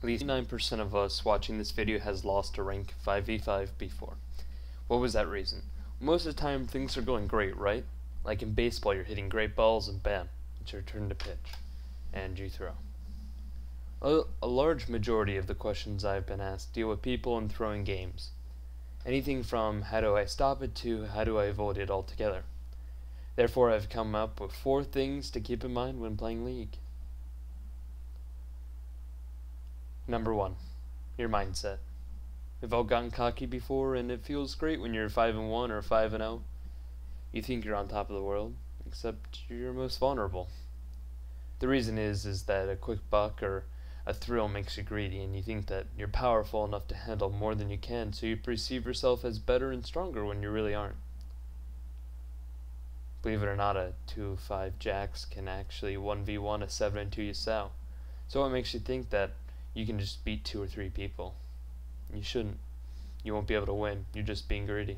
At least 9% of us watching this video has lost to rank 5v5 before. What was that reason? Most of the time things are going great, right? Like in baseball, you're hitting great balls and bam, it's your turn to pitch. And you throw. A large majority of the questions I've been asked deal with people and throwing games. Anything from how do I stop it to how do I avoid it altogether. Therefore, I've come up with 4 things to keep in mind when playing League. Number 1, your mindset. We've all gotten cocky before, and it feels great when you're 5-1 or 5-0. You think you're on top of the world, except you're most vulnerable. The reason is that a quick buck or a thrill makes you greedy, and you think that you're powerful enough to handle more than you can, so you perceive yourself as better and stronger when you really aren't. Believe it or not, a 2-5 jacks can actually 1v1 a 7-2 Yasuo. So what makes you think that you can just beat 2 or 3 people? You shouldn't. You won't be able to win. You're just being greedy.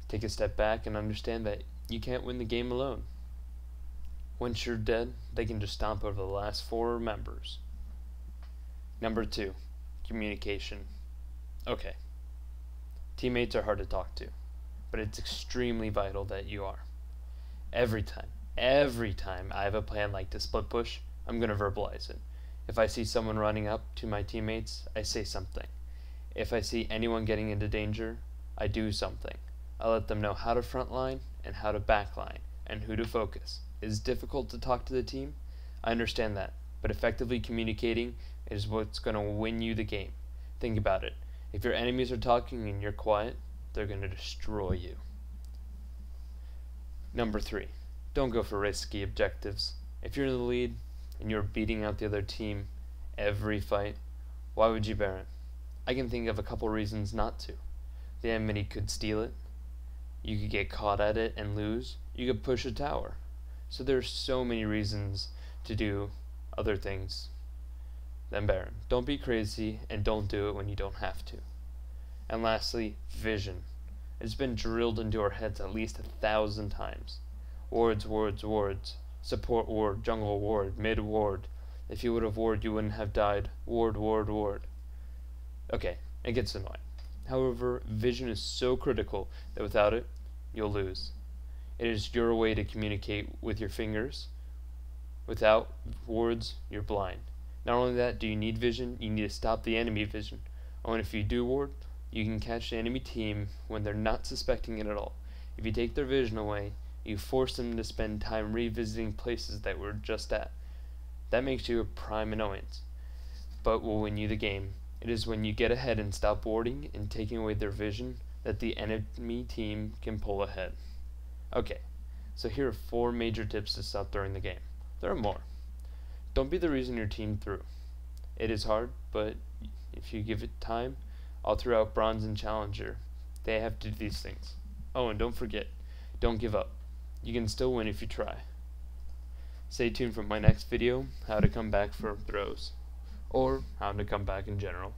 Take a step back and understand that you can't win the game alone. Once you're dead, they can just stomp over the last 4 members. Number 2, communication. Okay. Teammates are hard to talk to, but it's extremely vital that you are. Every time I have a plan like to split push, I'm going to verbalize it. If I see someone running up to my teammates, I say something. If I see anyone getting into danger, I do something. I let them know how to frontline and how to backline and who to focus. It is difficult to talk to the team, I understand that, but effectively communicating is what's going to win you the game. Think about it. If your enemies are talking and you're quiet, they're going to destroy you. Number 3, don't go for risky objectives. If you're in the lead and you're beating out the other team every fight, why would you Baron? I can think of a couple reasons not to. The enemy could steal it, you could get caught at it and lose, you could push a tower. So there's so many reasons to do other things than Baron. Don't be crazy and don't do it when you don't have to. And lastly, vision. It's been drilled into our heads at least 1,000 times. Wards, wards, wards. Support ward, jungle ward, mid ward. If you would have ward, you wouldn't have died. Ward, ward, ward. Okay, it gets annoying. However, vision is so critical that without it, you'll lose. It is your way to communicate with your fingers. Without wards, you're blind. Not only that, do you need vision, you need to stop the enemy vision. Oh, and if you do ward, you can catch the enemy team when they're not suspecting it at all. If you take their vision away, you force them to spend time revisiting places that we're just at. That makes you a prime annoyance, but will win you the game. It is when you get ahead and stop warding and taking away their vision that the enemy team can pull ahead. Okay, so here are 4 major tips to stop throwing the game. There are more. Don't be the reason your team threw. It is hard, but if you give it time, all throughout Bronze and Challenger, they have to do these things. Oh, and don't forget, don't give up. You can still win if you try. Stay tuned for my next video, how to come back for throws, or how to come back in general.